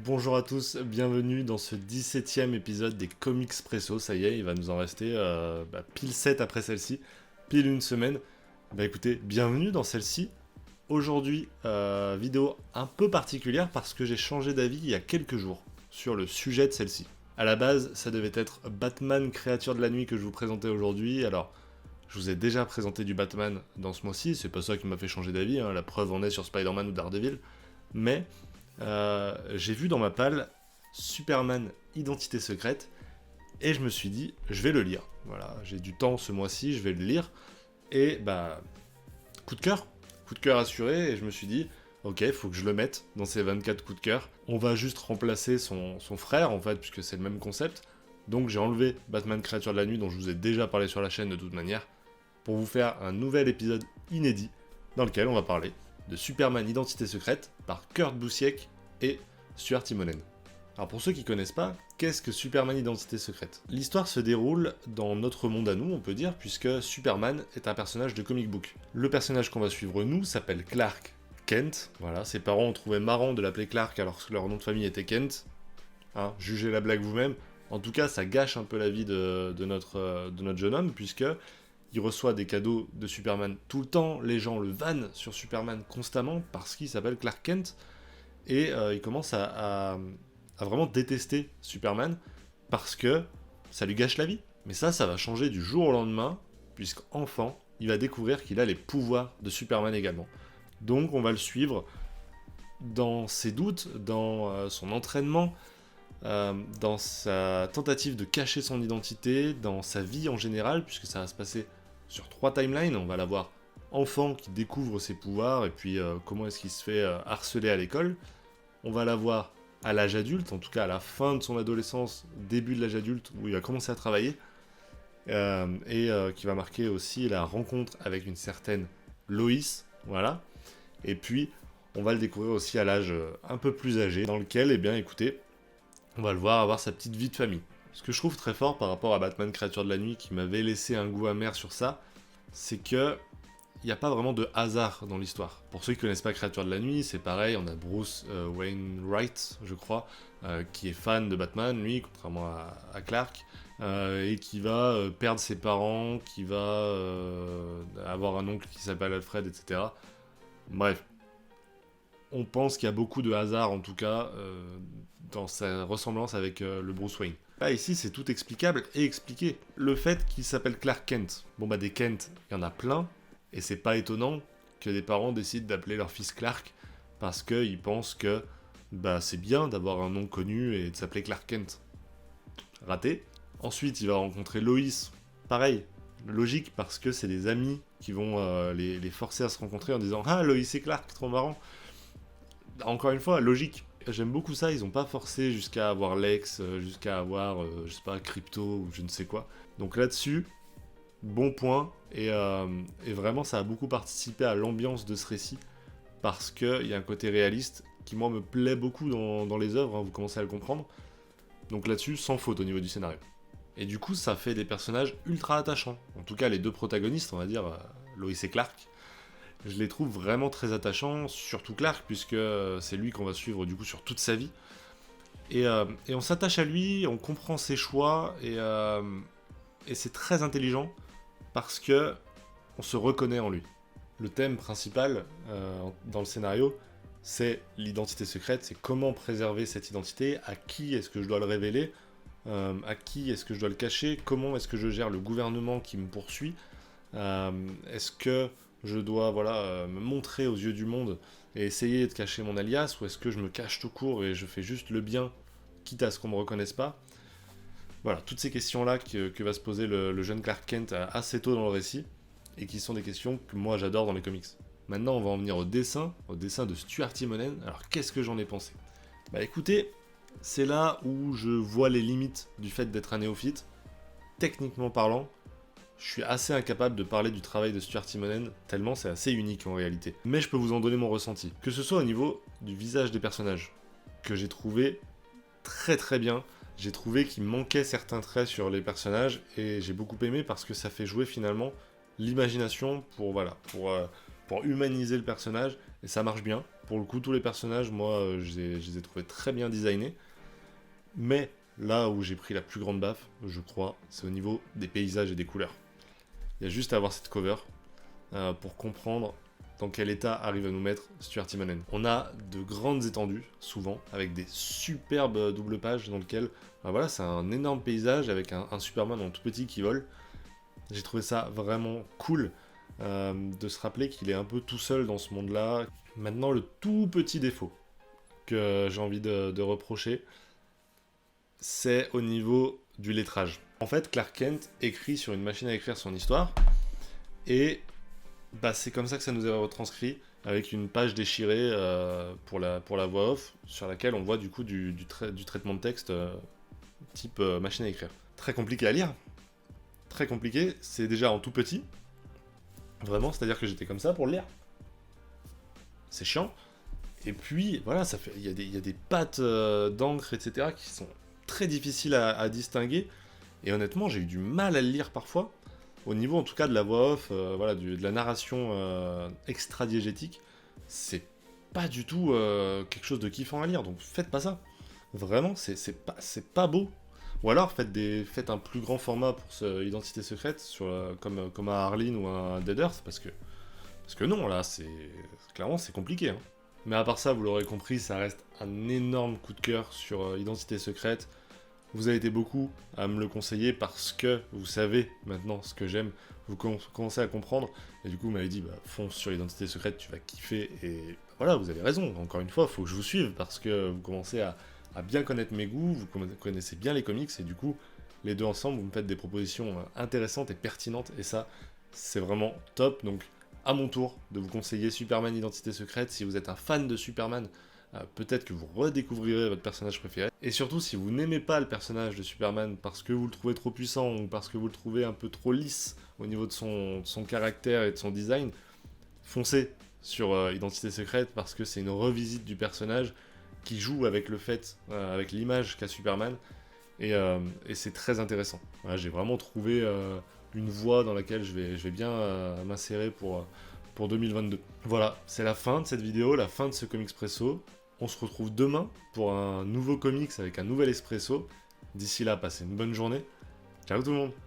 Bonjour à tous, bienvenue dans ce 17e épisode des Comics Presso. Ça y est, il va nous en rester pile 7 après celle-ci, pile une semaine. Écoutez, bienvenue dans celle-ci. Aujourd'hui, vidéo un peu particulière parce que j'ai changé d'avis il y a quelques jours sur le sujet de celle-ci. À la base, ça devait être Batman, créature de la nuit que je vous présentais aujourd'hui. Alors, je vous ai déjà présenté du Batman dans ce mois-ci, c'est pas ça qui m'a fait changer d'avis, hein. La preuve en est sur Spider-Man ou Daredevil. Mais j'ai vu dans ma palle Superman Identité secrète et je me suis dit je vais le lire. Voilà, j'ai du temps ce mois-ci, je vais le lire et coup de cœur assuré et je me suis dit ok, faut que je le mette dans ces 24 coups de cœur. On va juste remplacer son frère en fait puisque c'est le même concept. Donc j'ai enlevé Batman Créature de la Nuit dont je vous ai déjà parlé sur la chaîne de toute manière pour vous faire un nouvel épisode inédit dans lequel on va parler de Superman Identité secrète par Kurt Busiek et Stuart Timonen. Alors pour ceux qui connaissent pas, qu'est-ce que Superman Identité secrète ? L'histoire se déroule dans notre monde à nous, on peut dire, puisque Superman est un personnage de comic book. Le personnage qu'on va suivre nous s'appelle Clark Kent. Voilà, ses parents ont trouvé marrant de l'appeler Clark alors que leur nom de famille était Kent. Hein, jugez la blague vous-même. En tout cas, ça gâche un peu la vie de notre jeune homme, puisque il reçoit des cadeaux de Superman tout le temps, les gens le vannent sur Superman constamment parce qu'il s'appelle Clark Kent, et il commence à vraiment détester Superman parce que ça lui gâche la vie. Mais ça va changer du jour au lendemain, puisqu'enfant, il va découvrir qu'il a les pouvoirs de Superman également. Donc on va le suivre dans ses doutes, dans son entraînement, dans sa tentative de cacher son identité, dans sa vie en général, puisque ça va se passer sur 3 timelines. On va l'avoir enfant qui découvre ses pouvoirs, et puis comment est-ce qu'il se fait harceler à l'école. On va l'avoir à l'âge adulte, en tout cas à la fin de son adolescence, début de l'âge adulte, où il va commencer à travailler, qui va marquer aussi la rencontre avec une certaine Lois, voilà. Et puis, on va le découvrir aussi à l'âge un peu plus âgé, dans lequel, écoutez, on va le voir avoir sa petite vie de famille. Ce que je trouve très fort par rapport à Batman Créature de la Nuit, qui m'avait laissé un goût amer sur ça, c'est que il n'y a pas vraiment de hasard dans l'histoire. Pour ceux qui ne connaissent pas Créature de la Nuit, c'est pareil, on a Bruce Wainwright, je crois, qui est fan de Batman, lui, contrairement à Clark, et qui va perdre ses parents, qui va avoir un oncle qui s'appelle Alfred, etc. Bref, on pense qu'il y a beaucoup de hasard, en tout cas, dans sa ressemblance avec le Bruce Wayne. Là, ici, c'est tout explicable et expliqué. Le fait qu'il s'appelle Clark Kent, des Kent, il y en a plein, et c'est pas étonnant que des parents décident d'appeler leur fils Clark, parce qu'ils pensent que c'est bien d'avoir un nom connu et de s'appeler Clark Kent. Raté. Ensuite, il va rencontrer Lois. Pareil, logique, parce que c'est des amis qui vont les forcer à se rencontrer en disant « Ah, Lois et Clark, trop marrant !» Encore une fois, logique. J'aime beaucoup ça, ils ont pas forcé jusqu'à avoir Lex, jusqu'à avoir, je sais pas, Crypto ou je ne sais quoi. Donc là-dessus, bon point, et vraiment ça a beaucoup participé à l'ambiance de ce récit, parce qu'il y a un côté réaliste qui moi me plaît beaucoup dans les œuvres, hein, vous commencez à le comprendre. Donc là-dessus, sans faute au niveau du scénario. Et du coup, ça fait des personnages ultra attachants. En tout cas, les deux protagonistes, on va dire, Lois et Clark, je les trouve vraiment très attachants, surtout Clark, puisque c'est lui qu'on va suivre du coup sur toute sa vie. Et on s'attache à lui, on comprend ses choix, et c'est très intelligent, parce que on se reconnaît en lui. Le thème principal dans le scénario, c'est l'identité secrète, c'est comment préserver cette identité, à qui est-ce que je dois le révéler, à qui est-ce que je dois le cacher, comment est-ce que je gère le gouvernement qui me poursuit, est-ce que je dois me montrer aux yeux du monde et essayer de cacher mon alias, ou est-ce que je me cache tout court et je fais juste le bien, quitte à ce qu'on me reconnaisse pas. Voilà, toutes ces questions-là que va se poser le jeune Clark Kent assez tôt dans le récit, et qui sont des questions que moi j'adore dans les comics. Maintenant, on va en venir au dessin de Stuart Timonen. Alors, qu'est-ce que j'en ai pensé ? Écoutez, c'est là où je vois les limites du fait d'être un néophyte. Techniquement parlant, je suis assez incapable de parler du travail de Stuart Timonen, tellement c'est assez unique en réalité. Mais je peux vous en donner mon ressenti. Que ce soit au niveau du visage des personnages, que j'ai trouvé très très bien. J'ai trouvé qu'il manquait certains traits sur les personnages, et j'ai beaucoup aimé parce que ça fait jouer finalement l'imagination pour humaniser le personnage, et ça marche bien. Pour le coup, tous les personnages, moi, je les ai trouvés très bien designés. Mais là où j'ai pris la plus grande baffe, je crois, c'est au niveau des paysages et des couleurs. Il y a juste à avoir cette cover pour comprendre dans quel état arrive à nous mettre Stuart Timonen. On a de grandes étendues, souvent, avec des superbes doubles pages dans lesquelles, voilà, c'est un énorme paysage avec un Superman en tout petit qui vole. J'ai trouvé ça vraiment cool de se rappeler qu'il est un peu tout seul dans ce monde-là. Maintenant, le tout petit défaut que j'ai envie de reprocher, c'est au niveau du lettrage. En fait, Clark Kent écrit sur une machine à écrire son histoire, et c'est comme ça que ça nous est retranscrit, avec une page déchirée pour la voix off, sur laquelle on voit du coup du traitement de texte type machine à écrire. Très compliqué à lire, très compliqué, c'est déjà en tout petit, vraiment, c'est-à-dire que j'étais comme ça pour le lire. C'est chiant. Et puis, voilà, il y a des pattes d'encre, etc., qui sont très difficiles à distinguer. Et honnêtement, j'ai eu du mal à le lire parfois. Au niveau, en tout cas, de la voix off, voilà, de la narration extra-diégétique, c'est pas du tout quelque chose de kiffant à lire. Donc, faites pas ça. Vraiment, c'est pas beau. Ou alors, faites un plus grand format pour Identité Secrète, comme un Arline ou un Dead Earth, parce que non, là, clairement, c'est compliqué, hein. Mais à part ça, vous l'aurez compris, ça reste un énorme coup de cœur sur Identité Secrète. Vous avez été beaucoup à me le conseiller parce que vous savez maintenant ce que j'aime, vous commencez à comprendre, et du coup vous m'avez dit fonce sur Identité Secrète, tu vas kiffer, et voilà, vous avez raison, encore une fois, il faut que je vous suive parce que vous commencez à bien connaître mes goûts, vous connaissez bien les comics, et du coup les deux ensemble, vous me faites des propositions intéressantes et pertinentes, et ça, c'est vraiment top. Donc à mon tour de vous conseiller Superman Identité Secrète. Si vous êtes un fan de Superman, peut-être que vous redécouvrirez votre personnage préféré. Et surtout, si vous n'aimez pas le personnage de Superman parce que vous le trouvez trop puissant ou parce que vous le trouvez un peu trop lisse au niveau de son caractère et de son design, foncez sur Identité Secrète parce que c'est une revisite du personnage qui joue avec le fait, avec l'image qu'a Superman, et c'est très intéressant. Voilà, j'ai vraiment trouvé une voie dans laquelle je vais bien m'insérer pour 2022. Voilà, c'est la fin de cette vidéo, la fin de ce Comics Presso. On se retrouve demain pour un nouveau comics avec un nouvel espresso. D'ici là, passez une bonne journée. Ciao tout le monde!